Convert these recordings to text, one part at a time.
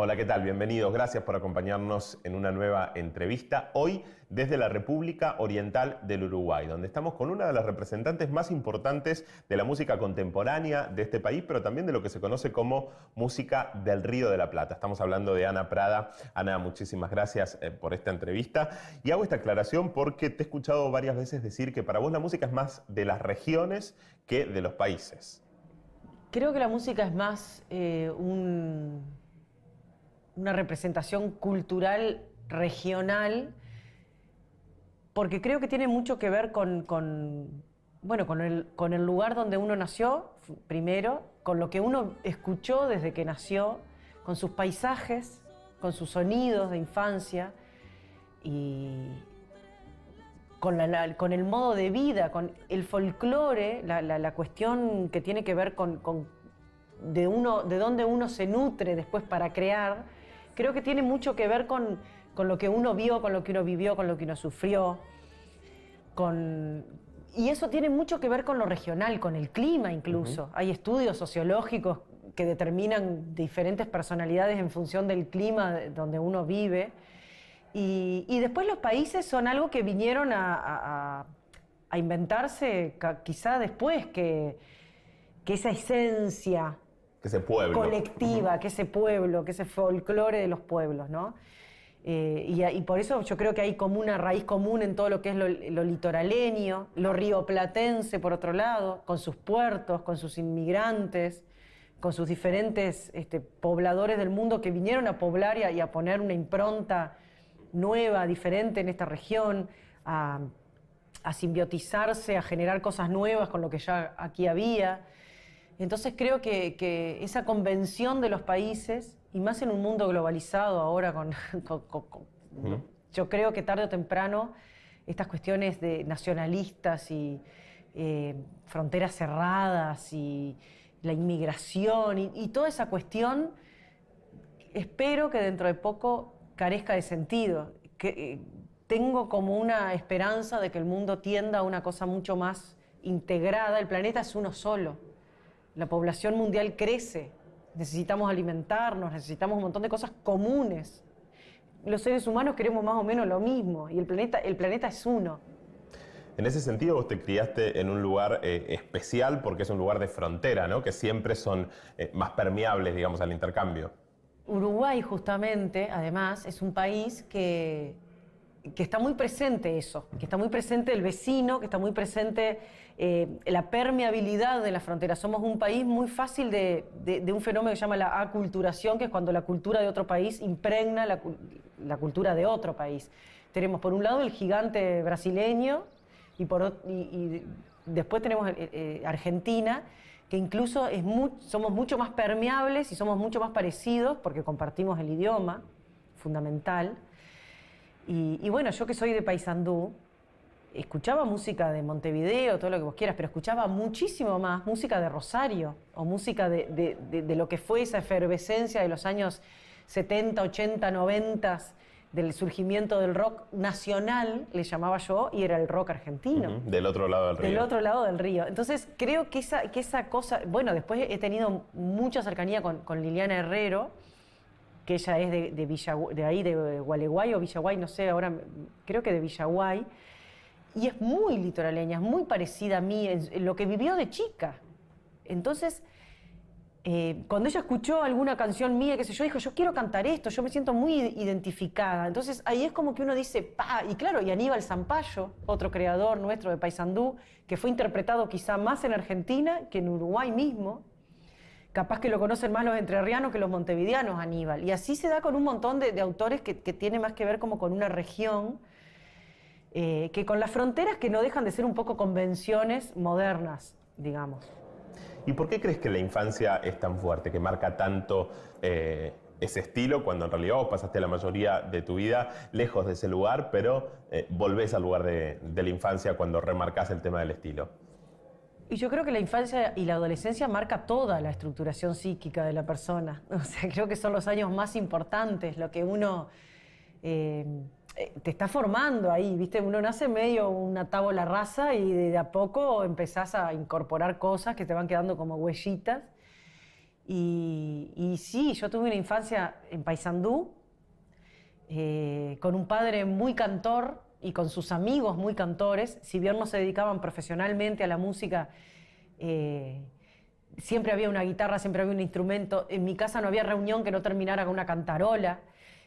Hola, ¿qué tal? Bienvenidos. Gracias por acompañarnos en una nueva entrevista. Hoy desde la República Oriental del Uruguay, donde estamos con una de las representantes más importantes de la música contemporánea de este país, pero también de lo que se conoce como música del Río de la Plata. Estamos hablando de Ana Prada. Ana, muchísimas gracias por esta entrevista. Y hago esta aclaración porque te he escuchado varias veces decir que para vos la música es más de las regiones que de los países. Creo que la música es más una representación cultural regional, porque creo que tiene mucho que ver con el lugar donde uno nació, primero, con lo que uno escuchó desde que nació, con sus paisajes, con sus sonidos de infancia y con el modo de vida, con el folclore, la cuestión que tiene que ver con de dónde uno se nutre después para crear. Creo que tiene mucho que ver con lo que uno vio, con lo que uno vivió, con lo que uno sufrió. Y eso tiene mucho que ver con lo regional, con el clima incluso. Hay estudios sociológicos que determinan diferentes personalidades en función del clima donde uno vive. Y después los países son algo que vinieron a inventarse quizá después que esa esencia Que ese pueblo colectiva, que ese pueblo, que ese folclore de los pueblos, ¿no? Y por eso yo creo que hay como una raíz común en todo lo que es lo litoraleño, lo rioplatense por otro lado, con sus puertos, con sus inmigrantes, con sus diferentes pobladores del mundo que vinieron a poblar y a poner una impronta nueva, diferente en esta región, a simbiotizarse, a generar cosas nuevas con lo que ya aquí había. Entonces creo que esa convención de los países, y más en un mundo globalizado ahora, yo creo que tarde o temprano estas cuestiones de nacionalistas y fronteras cerradas y la inmigración y toda esa cuestión, espero que dentro de poco carezca de sentido. Tengo como una esperanza de que el mundo tienda a una cosa mucho más integrada. El planeta es uno solo. La población mundial crece, necesitamos alimentarnos, necesitamos un montón de cosas comunes. Los seres humanos queremos más o menos lo mismo y el planeta es uno. En ese sentido, vos te criaste en un lugar especial porque es un lugar de frontera, ¿no? Que siempre son más permeables, digamos, al intercambio. Uruguay, justamente, además, es un país que está muy presente eso, que está muy presente el vecino, que está muy presente la permeabilidad de la frontera. Somos un país muy fácil de un fenómeno que se llama la aculturación, que es cuando la cultura de otro país impregna la cultura de otro país. Tenemos por un lado el gigante brasileño y después tenemos Argentina, que incluso somos mucho más permeables y somos mucho más parecidos porque compartimos el idioma, fundamental. Y bueno, yo que soy de Paysandú, escuchaba música de Montevideo, todo lo que vos quieras, pero escuchaba muchísimo más música de Rosario, o música de lo que fue esa efervescencia de los años 70, 80, 90, del surgimiento del rock nacional, le llamaba yo, y era el rock argentino. Del otro lado del río. Del otro lado del río. Entonces creo que esa cosa, bueno, después he tenido mucha cercanía con Liliana Herrero, que ella es de ahí, de Gualeguay o Villaguay, no sé, ahora creo que de Villaguay, y es muy litoraleña, es muy parecida a mí, en lo que vivió de chica. Entonces, cuando ella escuchó alguna canción mía, qué sé yo, dijo, yo quiero cantar esto, yo me siento muy identificada. Entonces, ahí es como que uno dice, ¡pa! Y claro, y Aníbal Zampayo, otro creador nuestro de Paysandú, que fue interpretado quizá más en Argentina que en Uruguay mismo. Capaz que lo conocen más los entrerrianos que los montevideanos, Aníbal. Y así se da con un montón de autores que tiene más que ver como con una región, que con las fronteras que no dejan de ser un poco convenciones modernas, digamos. ¿Y por qué crees que la infancia es tan fuerte, que marca tanto ese estilo, cuando en realidad vos pasaste la mayoría de tu vida lejos de ese lugar, pero volvés al lugar de la infancia cuando remarcás el tema del estilo? Y yo creo que la infancia y la adolescencia marca toda la estructuración psíquica de la persona. O sea, creo que son los años más importantes, lo que uno te está formando ahí, ¿viste? Uno nace medio una tabla rasa y de a poco empezás a incorporar cosas que te van quedando como huellitas. Y sí, yo tuve una infancia en Paysandú, con un padre muy cantor y con sus amigos muy cantores. Si bien no se dedicaban profesionalmente a la música, siempre había una guitarra, siempre había un instrumento. En mi casa no había reunión que no terminara con una cantarola.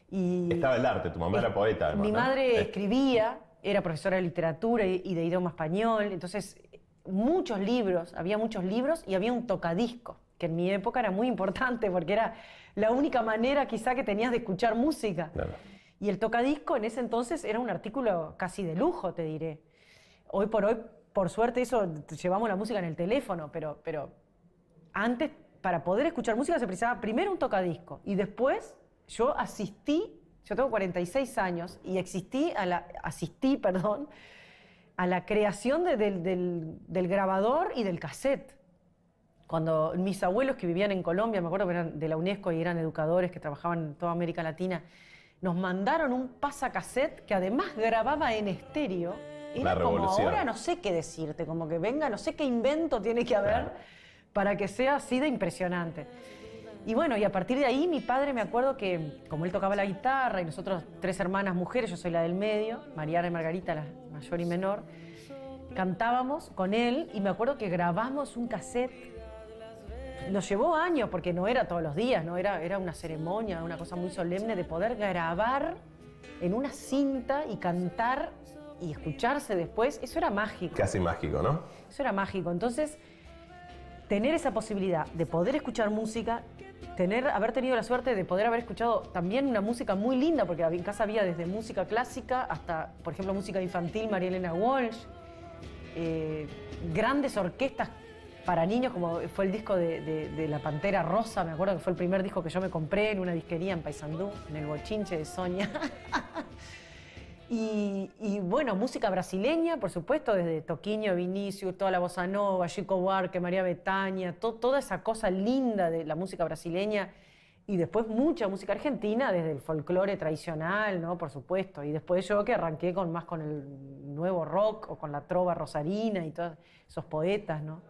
Y estaba el arte, tu mamá era poeta además, mi ¿no? madre escribía, era profesora de literatura y de idioma español, entonces había muchos libros y había un tocadisco, que en mi época era muy importante porque era la única manera quizá que tenías de escuchar música. Claro. Y el tocadisco en ese entonces era un artículo casi de lujo, te diré. Hoy, por suerte, eso llevamos la música en el teléfono, pero antes, para poder escuchar música se precisaba primero un tocadisco y después yo tengo 46 años y asistí a la creación del grabador y del cassette. Cuando mis abuelos que vivían en Colombia, me acuerdo que eran de la UNESCO y eran educadores que trabajaban en toda América Latina, nos mandaron un pasacassette que además grababa en estéreo. Era como ahora no sé qué decirte, como que venga, no sé qué invento tiene que haber para que sea así de impresionante. Y bueno, y a partir de ahí mi padre, me acuerdo que como él tocaba la guitarra y nosotros 3 hermanas mujeres, yo soy la del medio, Mariana y Margarita, la mayor y menor, cantábamos con él y me acuerdo que grabamos un cassette. Nos llevó años porque no era todos los días, ¿no? Era una ceremonia, una cosa muy solemne de poder grabar en una cinta y cantar y escucharse después. Eso era mágico. Casi mágico, ¿no? Eso era mágico. Entonces, tener esa posibilidad de poder escuchar música, haber tenido la suerte de poder haber escuchado también una música muy linda, porque en casa había desde música clásica hasta, por ejemplo, música infantil, María Elena Walsh, grandes orquestas para niños, como fue el disco de La Pantera Rosa, me acuerdo que fue el primer disco que yo me compré en una disquería en Paysandú, en el Bochinche de Sonia. Y bueno, música brasileña, por supuesto, desde Toquinho, Vinícius, toda la bossa nova, Chico Buarque, María Bethânia, toda esa cosa linda de la música brasileña. Y después mucha música argentina, desde el folclore tradicional, ¿no? Por supuesto. Y después yo que arranqué más con el nuevo rock o con la trova rosarina y todos esos poetas, ¿no?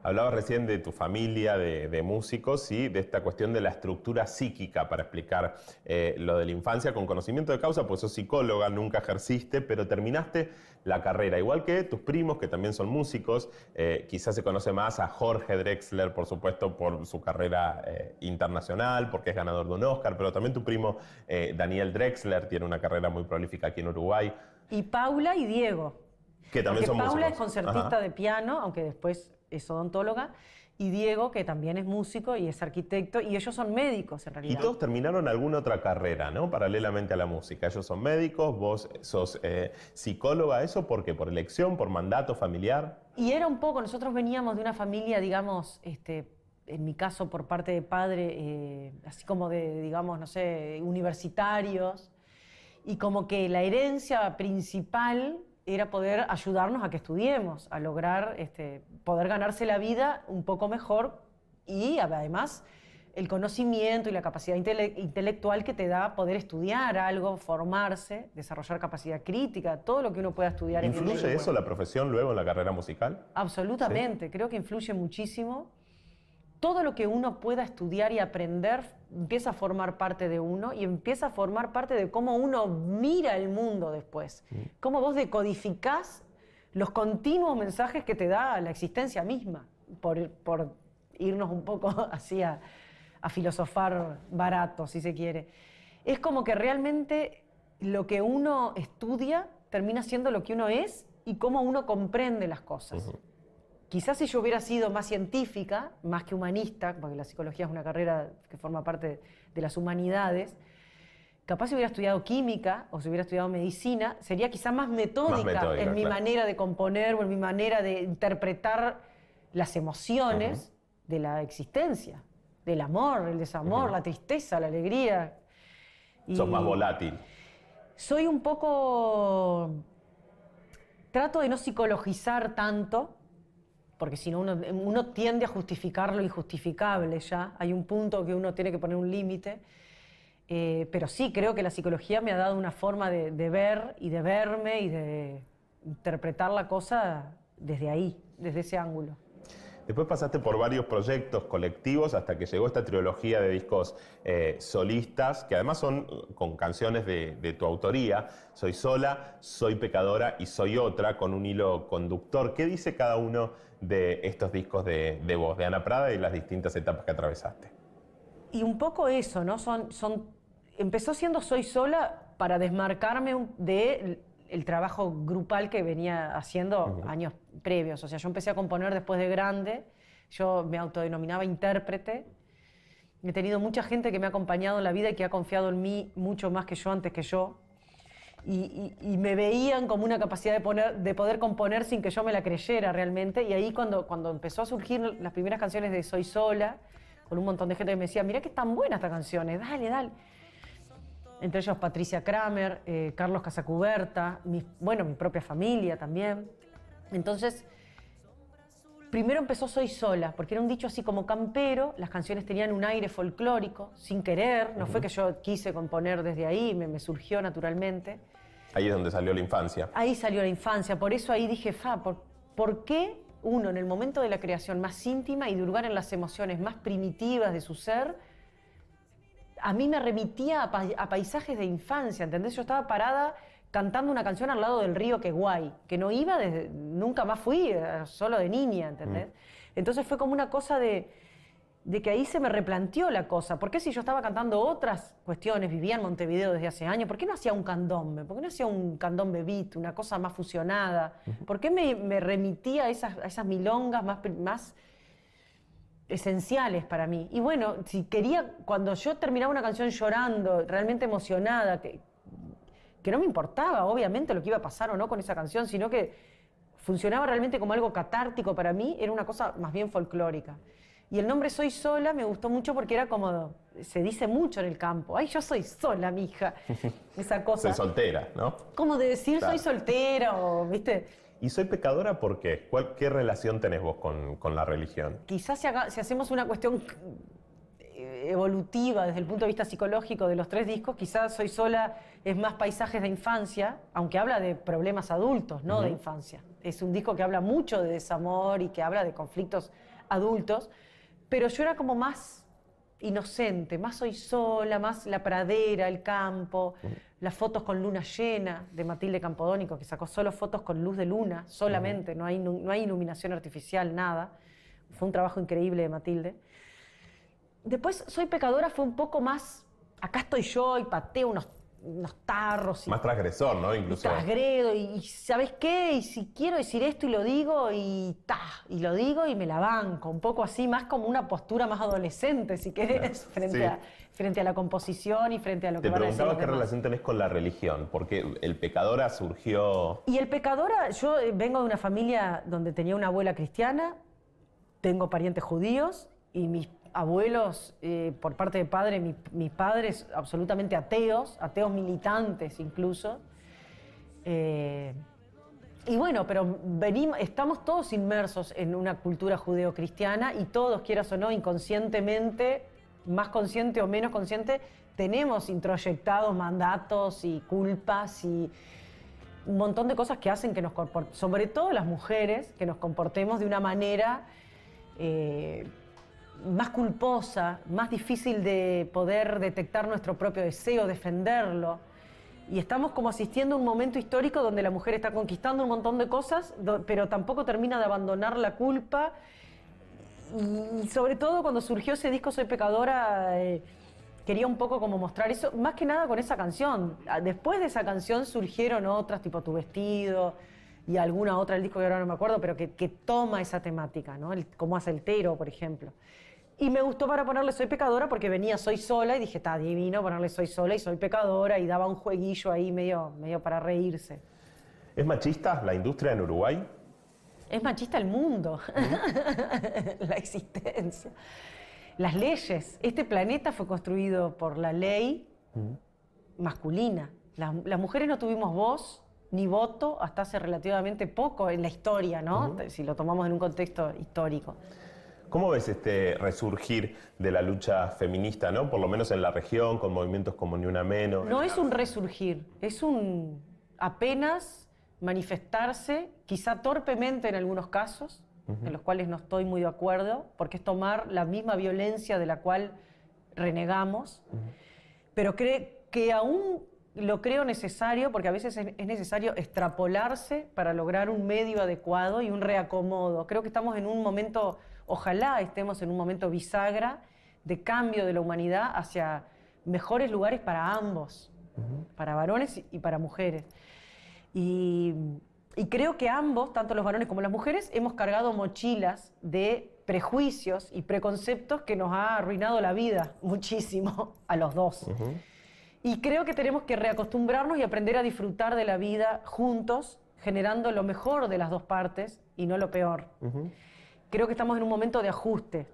Hablabas recién de tu familia, de músicos y de esta cuestión de la estructura psíquica para explicar lo de la infancia con conocimiento de causa, pues sos psicóloga, nunca ejerciste, pero terminaste la carrera. Igual que tus primos, que también son músicos, quizás se conoce más a Jorge Drexler, por supuesto, por su carrera internacional, porque es ganador de un Oscar, pero también tu primo Daniel Drexler tiene una carrera muy prolífica aquí en Uruguay. Y Paula y Diego. Que también son músicos. Paula es concertista de piano, aunque después es odontóloga, y Diego, que también es músico y es arquitecto, y ellos son médicos en realidad. Y todos terminaron alguna otra carrera, ¿no? Paralelamente a la música. Ellos son médicos, vos sos psicóloga, ¿eso por qué? ¿Por elección, por mandato familiar? Y era un poco, nosotros veníamos de una familia, digamos, en mi caso por parte de padre, así como de, digamos, no sé, universitarios, y como que la herencia principal era poder ayudarnos a que estudiemos, a lograr poder ganarse la vida un poco mejor y además el conocimiento y la capacidad intelectual que te da poder estudiar algo, formarse, desarrollar capacidad crítica, todo lo que uno pueda estudiar. ¿Influye eso la profesión luego en la carrera musical? Absolutamente, ¿sí? Creo que influye muchísimo. Todo lo que uno pueda estudiar y aprender empieza a formar parte de uno y empieza a formar parte de cómo uno mira el mundo después. Cómo vos decodificás los continuos mensajes que te da la existencia misma, por irnos un poco así a filosofar barato, si se quiere. Es como que realmente lo que uno estudia termina siendo lo que uno es y cómo uno comprende las cosas. Quizás si yo hubiera sido más científica, más que humanista, porque la psicología es una carrera que forma parte de las humanidades, capaz si hubiera estudiado química o si hubiera estudiado medicina, sería quizás más metódica en mi manera de componer o en mi manera de interpretar las emociones de la existencia, del amor, el desamor, la tristeza, la alegría. Sos más volátil. Soy un poco... Trato de no psicologizar tanto, porque si no uno tiende a justificar lo injustificable ya. Hay un punto que uno tiene que poner un límite. Pero sí, creo que la psicología me ha dado una forma de ver y de verme y de interpretar la cosa desde ahí, desde ese ángulo. Después pasaste por varios proyectos colectivos hasta que llegó esta trilogía de discos solistas, que además son con canciones de tu autoría. Soy sola, soy pecadora y soy otra, con un hilo conductor. ¿Qué dice cada uno de estos discos de vos, de Ana Prada, y las distintas etapas que atravesaste? Y un poco eso, ¿no? Empezó siendo Soy sola para desmarcarme del trabajo grupal que venía haciendo años previos. O sea, yo empecé a componer después de grande, yo me autodenominaba intérprete. He tenido mucha gente que me ha acompañado en la vida y que ha confiado en mí mucho más que yo antes que yo. Y me veían como una capacidad de poder componer sin que yo me la creyera realmente. Y ahí cuando empezó a surgir las primeras canciones de Soy sola, con un montón de gente que me decía, mirá que están buenas estas canciones, dale, dale. Entre ellos Patricia Kramer, Carlos Casacuberta, mi propia familia también. Entonces, primero empezó Soy sola, porque era un dicho así como campero, las canciones tenían un aire folclórico, sin querer, no fue que yo quise componer desde ahí, me surgió naturalmente. Ahí es donde salió la infancia. Ahí salió la infancia, por eso ahí dije, ¿por qué uno en el momento de la creación más íntima y de hurgar en las emociones más primitivas de su ser, a mí me remitía a paisajes de infancia, ¿entendés? Yo estaba parada cantando una canción al lado del río Queguay, que no iba nunca más fui, solo de niña, ¿entendés? Entonces fue como una cosa de que ahí se me replanteó la cosa. ¿Por qué si yo estaba cantando otras cuestiones, vivía en Montevideo desde hace años, ¿por qué no hacía un candombe? ¿Por qué no hacía un candombe beat, una cosa más fusionada? ¿Por qué me remitía a esas milongas más esenciales para mí? Y bueno, si quería, cuando yo terminaba una canción llorando, realmente emocionada, que no me importaba, obviamente, lo que iba a pasar o no con esa canción, sino que funcionaba realmente como algo catártico para mí, era una cosa más bien folclórica. Y el nombre Soy sola me gustó mucho porque era como, se dice mucho en el campo, ay, yo soy sola, mija, esa cosa. Soy soltera, ¿no? Como de decir Claro. soy soltera o, ¿viste? ¿Y soy pecadora por qué? ¿Qué relación tenés vos con la religión? Quizás si hacemos una cuestión evolutiva desde el punto de vista psicológico de los tres discos, quizás Soy sola es más paisajes de infancia, aunque habla de problemas adultos, no de infancia. Es un disco que habla mucho de desamor y que habla de conflictos adultos, pero yo era como más inocente, más Soy sola, más la pradera, el campo, las fotos con luna llena de Matilde Campodónico, que sacó solo fotos con luz de luna, solamente, no hay iluminación artificial, nada. Fue un trabajo increíble de Matilde. Después Soy pecadora fue un poco más, acá estoy yo y pateo unos tarros. Más transgresor, ¿no? Incluso. Y transgredo, y ¿sabes qué? Y si quiero decir esto y lo digo, y lo digo y me la banco. Un poco así, más como una postura más adolescente, si querés, frente a la composición y frente a lo que van a decir Te preguntaba los qué demás. relación tenés con la religión, porque el pecadora surgió... Y el pecadora, yo vengo de una familia donde tenía una abuela cristiana, tengo parientes judíos, y mis abuelos, por parte de padre, mis padres absolutamente ateos militantes incluso. Y bueno, pero estamos todos inmersos en una cultura judeocristiana y todos, quieras o no, inconscientemente, más consciente o menos consciente, tenemos introyectados mandatos y culpas y un montón de cosas que hacen que nos comportemos, sobre todo las mujeres, que nos comportemos de una manera más culposa, más difícil de poder detectar nuestro propio deseo, defenderlo. Y estamos como asistiendo a un momento histórico donde la mujer está conquistando un montón de cosas, pero tampoco termina de abandonar la culpa. Y sobre todo cuando surgió ese disco Soy pecadora, quería un poco como mostrar eso, más que nada con esa canción. Después de esa canción surgieron otras, tipo Tu vestido y alguna otra del disco que ahora no me acuerdo, pero que toma esa temática, ¿no? Como hace el Tero, por ejemplo. Y me gustó para ponerle Soy pecadora porque venía Soy sola y dije, está divino ponerle Soy sola y Soy pecadora, y daba un jueguillo ahí medio para reírse. ¿Es machista la industria en Uruguay? Es machista el mundo, la existencia. Las leyes. Este planeta fue construido por la ley masculina. Las mujeres no tuvimos voz ni voto hasta hace relativamente poco en la historia, ¿no? Si lo tomamos en un contexto histórico. ¿Cómo ves este resurgir de la lucha feminista, ¿no? Por lo menos en la región, con movimientos como Ni Una Menos. No es un resurgir, es un apenas manifestarse, quizá torpemente en algunos casos, en los cuales no estoy muy de acuerdo, porque es tomar la misma violencia de la cual renegamos, pero que aún lo creo necesario, porque a veces es necesario extrapolarse para lograr un medio adecuado y un reacomodo. Creo que estamos en un momento, ojalá estemos en un momento bisagra de cambio de la humanidad hacia mejores lugares para ambos, para varones y para mujeres. Y creo que ambos, tanto los varones como las mujeres, hemos cargado mochilas de prejuicios y preconceptos que nos ha arruinado la vida muchísimo a los dos. Y creo que tenemos que reacostumbrarnos y aprender a disfrutar de la vida juntos, generando lo mejor de las dos partes y no lo peor. Creo que estamos en un momento de ajuste.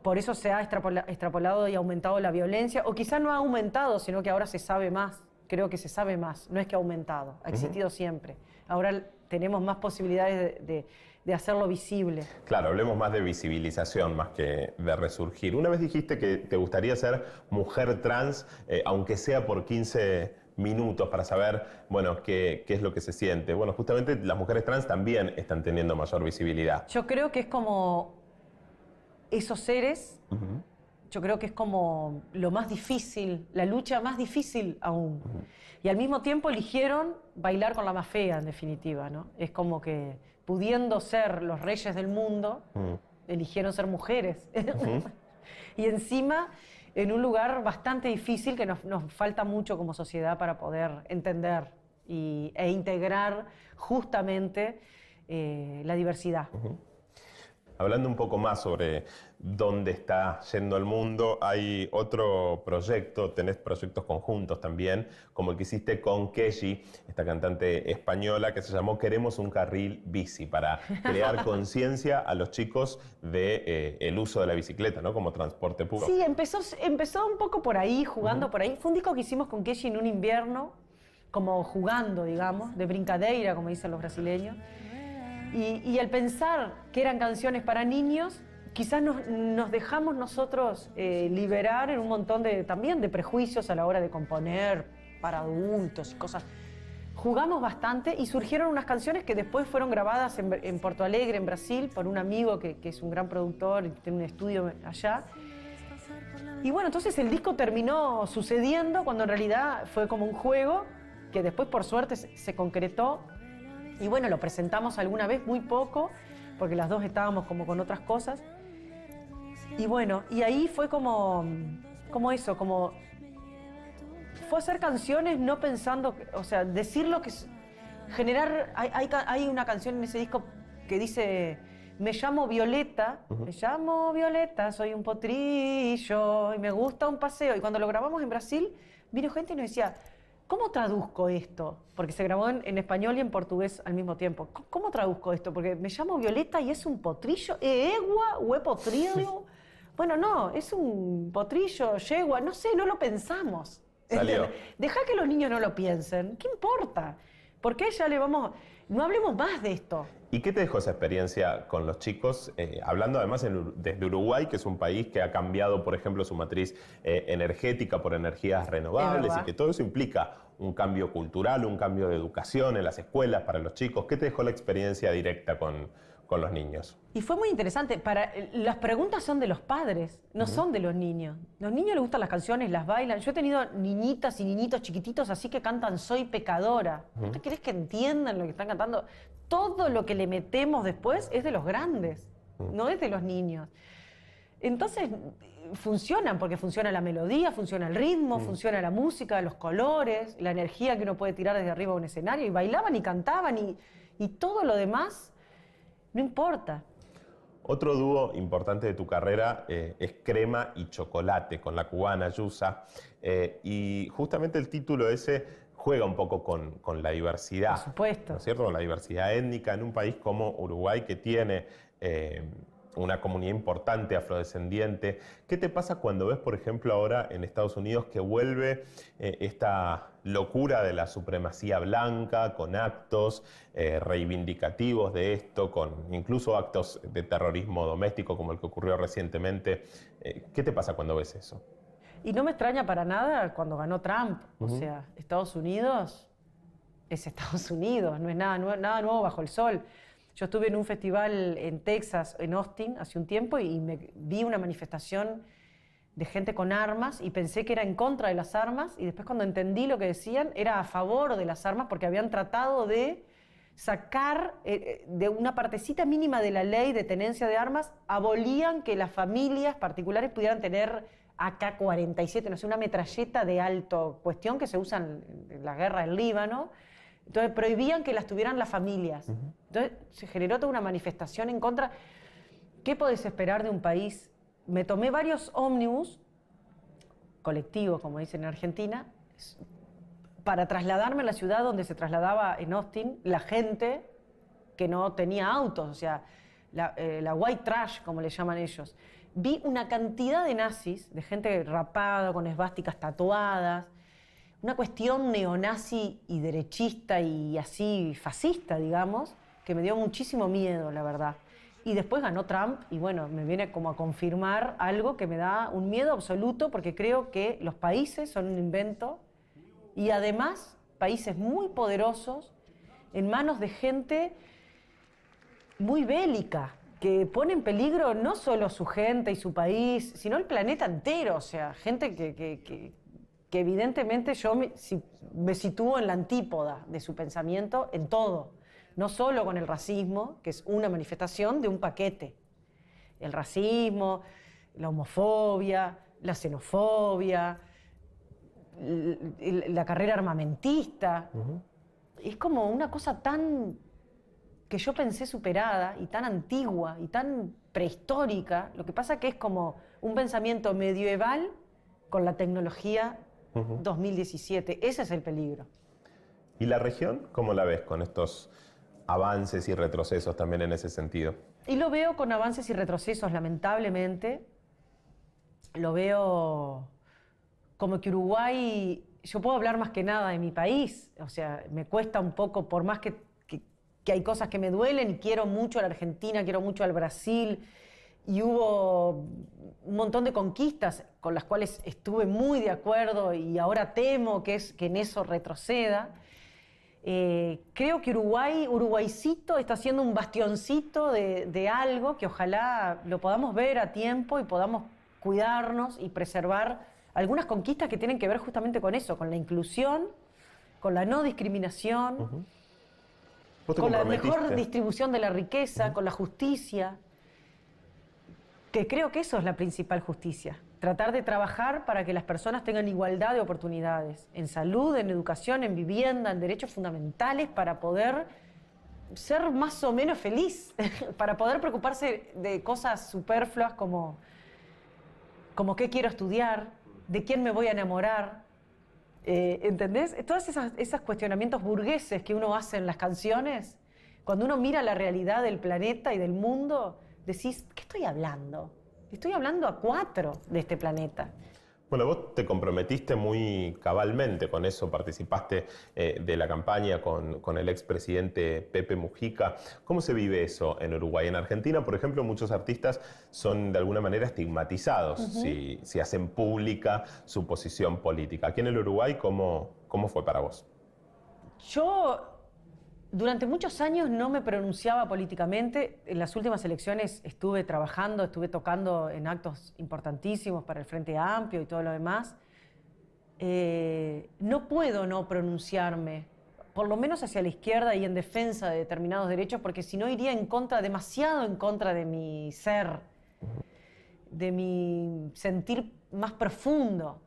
Por eso se ha extrapolado y aumentado la violencia, o quizá no ha aumentado, sino que ahora se sabe más. Creo que se sabe más, no es que ha aumentado, ha existido siempre. Ahora tenemos más posibilidades de hacerlo visible. Claro, hablemos más de visibilización más que de resurgir. Una vez dijiste que te gustaría ser mujer trans, aunque sea por 15 minutos, para saber, bueno, qué es lo que se siente. Bueno, justamente las mujeres trans también están teniendo mayor visibilidad. Yo creo que es como esos seres, yo creo que es como lo más difícil, la lucha más difícil aún. Y al mismo tiempo eligieron bailar con la más fea, en definitiva, ¿no? Es como que, pudiendo ser los reyes del mundo, eligieron ser mujeres. Y encima, en un lugar bastante difícil que nos falta mucho como sociedad para poder entender e integrar justamente la diversidad. Hablando un poco más sobre dónde está yendo el mundo, hay otro proyecto, tenés proyectos conjuntos también, como el que hiciste con Keji, esta cantante española, que se llamó Queremos un carril bici, para crear conciencia a los chicos del uso de la bicicleta, ¿no? Como transporte público. Sí, empezó un poco por ahí, jugando por ahí. Fue un disco que hicimos con Keji en un invierno, como jugando, digamos, de brincadeira, como dicen los brasileños. Y al pensar que eran canciones para niños, quizás nos dejamos nosotros liberar en un montón también de prejuicios a la hora de componer para adultos y cosas. Jugamos bastante y surgieron unas canciones que después fueron grabadas en Porto Alegre, en Brasil, por un amigo que es un gran productor y tiene un estudio allá. Y bueno, entonces el disco terminó sucediendo cuando en realidad fue como un juego que después por suerte se concretó. Y bueno, lo presentamos alguna vez, muy poco, porque las dos estábamos como con otras cosas. Y bueno, y ahí fue como eso, como fue hacer canciones no pensando, o sea, decir lo que generar. Hay una canción en ese disco que dice: me llamo Violeta, me llamo Violeta, soy un potrillo y me gusta un paseo. Y cuando lo grabamos en Brasil, vino gente y nos decía: ¿cómo traduzco esto? Porque se grabó en español y en portugués al mismo tiempo. ¿Cómo traduzco esto? Porque me llamo Violeta y es un potrillo. ¿E egua o e potrillo? Bueno, no, es un potrillo, yegua, no sé, no lo pensamos. Salió. Deja que los niños no lo piensen. ¿Qué importa? Porque ya le vamos... No hablemos más de esto. ¿Y qué te dejó esa experiencia con los chicos? Hablando además desde Uruguay, que es un país que ha cambiado, por ejemplo, su matriz energética por energías renovables y que todo eso implica un cambio cultural, un cambio de educación en las escuelas para los chicos. ¿Qué te dejó la experiencia directa con los niños? Y fue muy interesante. Las preguntas son de los padres, no son de los niños. Los niños les gustan las canciones, las bailan. Yo he tenido niñitas y niñitos chiquititos así que cantan Soy pecadora. ¿No te querés que entiendan lo que están cantando? Todo lo que le metemos después es de los grandes, no es de los niños. Entonces funcionan, porque funciona la melodía, funciona el ritmo, funciona la música, los colores, la energía que uno puede tirar desde arriba de un escenario. Y bailaban y cantaban y todo lo demás no importa. Otro dúo importante de tu carrera es Crema y Chocolate, con la cubana Yusa. Y justamente el título ese juega un poco con la diversidad. Por supuesto. ¿No es cierto? Con la diversidad étnica en un país como Uruguay, que tiene una comunidad importante afrodescendiente. ¿Qué te pasa cuando ves, por ejemplo, ahora en Estados Unidos que vuelve esta locura de la supremacía blanca, con actos reivindicativos de esto, con incluso actos de terrorismo doméstico como el que ocurrió recientemente? ¿Qué te pasa cuando ves eso? Y no me extraña para nada cuando ganó Trump. O sea, Estados Unidos es Estados Unidos, no es nada nuevo bajo el sol. Yo estuve en un festival en Texas, en Austin, hace un tiempo, y vi una manifestación de gente con armas y pensé que era en contra de las armas, y después cuando entendí lo que decían era a favor de las armas porque habían tratado de sacar de una partecita mínima de la ley de tenencia de armas, abolían que las familias particulares pudieran tener AK-47, no sé, una metralleta de alto cuestión que se usa en la guerra del Líbano. Entonces prohibían que las tuvieran las familias. Entonces se generó toda una manifestación en contra. ¿Qué podés esperar de un país? Me tomé varios ómnibus, colectivos, como dicen en Argentina, para trasladarme a la ciudad donde se trasladaba en Austin la gente que no tenía autos, o sea, la white trash, como le llaman ellos. Vi una cantidad de nazis, de gente rapada, con esvásticas tatuadas, una cuestión neonazi y derechista y así fascista, digamos, que me dio muchísimo miedo, la verdad. Y después ganó Trump y bueno, me viene como a confirmar algo que me da un miedo absoluto porque creo que los países son un invento y además países muy poderosos en manos de gente muy bélica, que pone en peligro no solo su gente y su país, sino el planeta entero, o sea, gente que evidentemente yo me sitúo en la antípoda de su pensamiento en todo, no solo con el racismo, que es una manifestación de un paquete. El racismo, la homofobia, la xenofobia, la carrera armamentista. Es como una cosa tan que yo pensé superada y tan antigua y tan prehistórica. Lo que pasa que es como un pensamiento medieval con la tecnología 2017. Ese es el peligro. ¿Y la región cómo la ves con estos avances y retrocesos también en ese sentido? Y lo veo con avances y retrocesos, lamentablemente. Lo veo como que Uruguay, yo puedo hablar más que nada de mi país, o sea, me cuesta un poco, por más que hay cosas que me duelen, y quiero mucho a la Argentina, quiero mucho al Brasil, y hubo un montón de conquistas con las cuales estuve muy de acuerdo y ahora temo que en eso retroceda. Creo que Uruguaycito está siendo un bastioncito de algo que ojalá lo podamos ver a tiempo y podamos cuidarnos y preservar algunas conquistas que tienen que ver justamente con eso, con la inclusión, con la no discriminación, con la mejor distribución de la riqueza, con la justicia, que creo que eso es la principal justicia. Tratar de trabajar para que las personas tengan igualdad de oportunidades, en salud, en educación, en vivienda, en derechos fundamentales, para poder ser más o menos feliz, para poder preocuparse de cosas superfluas como qué quiero estudiar, de quién me voy a enamorar. ¿Entendés? Todos esos cuestionamientos burgueses que uno hace en las canciones, cuando uno mira la realidad del planeta y del mundo, decís, ¿qué estoy hablando? Estoy hablando a 4 de este planeta. Bueno, vos te comprometiste muy cabalmente con eso, participaste de la campaña con el expresidente Pepe Mujica. ¿Cómo se vive eso en Uruguay? En Argentina, por ejemplo, muchos artistas son de alguna manera estigmatizados si hacen pública su posición política. Aquí en el Uruguay, ¿cómo fue para vos? Yo durante muchos años no me pronunciaba políticamente. En las últimas elecciones estuve trabajando, estuve tocando en actos importantísimos para el Frente Amplio y todo lo demás. No puedo no pronunciarme, por lo menos hacia la izquierda y en defensa de determinados derechos, porque si no iría demasiado en contra de mi ser, de mi sentir más profundo.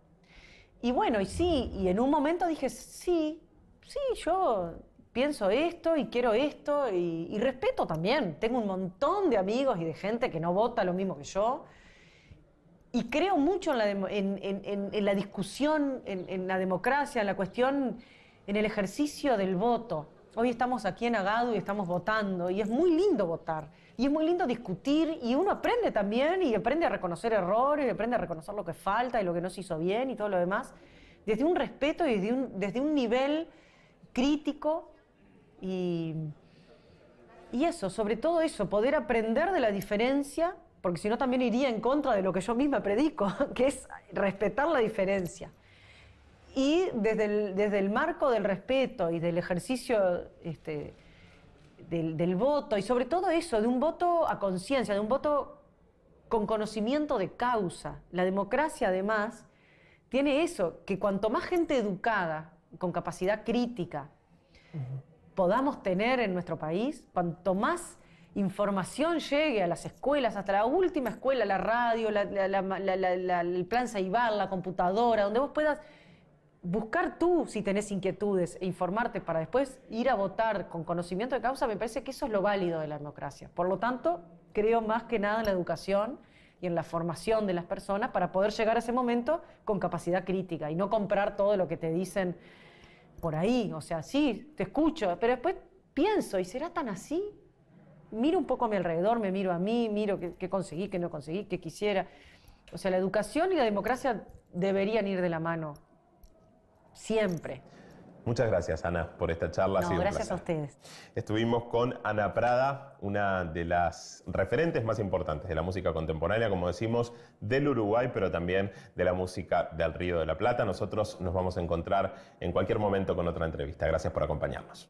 Y bueno, y en un momento dije, sí, yo pienso esto y quiero esto y respeto también. Tengo un montón de amigos y de gente que no vota lo mismo que yo. Y creo mucho en la discusión, en la democracia, en la cuestión, en el ejercicio del voto. Hoy estamos aquí en Agadu y estamos votando y es muy lindo votar. Y es muy lindo discutir y uno aprende también y aprende a reconocer errores, y aprende a reconocer lo que falta y lo que no se hizo bien y todo lo demás. Desde un respeto y desde un nivel crítico. Y eso, sobre todo eso, poder aprender de la diferencia, porque si no también iría en contra de lo que yo misma predico, que es respetar la diferencia. Y desde el marco del respeto y del ejercicio del voto, y sobre todo eso, de un voto a conciencia, de un voto con conocimiento de causa. La democracia, además, tiene eso, que cuanto más gente educada, con capacidad crítica, podamos tener en nuestro país, cuanto más información llegue a las escuelas, hasta la última escuela, la radio, el plan Ceibal, la computadora, donde vos puedas buscar tú si tenés inquietudes e informarte para después ir a votar con conocimiento de causa, me parece que eso es lo válido de la democracia. Por lo tanto, creo más que nada en la educación y en la formación de las personas para poder llegar a ese momento con capacidad crítica y no comprar todo lo que te dicen por ahí. O sea, sí, te escucho, pero después pienso, ¿y será tan así? Miro un poco a mi alrededor, me miro a mí, miro qué conseguí, qué no conseguí, qué quisiera. O sea, la educación y la democracia deberían ir de la mano, siempre. Muchas gracias, Ana, por esta charla. Ha sido un gracias placer. a ustedes. Estuvimos con Ana Prada, una de las referentes más importantes de la música contemporánea, como decimos, del Uruguay, pero también de la música del Río de la Plata. Nosotros nos vamos a encontrar en cualquier momento con otra entrevista. Gracias por acompañarnos.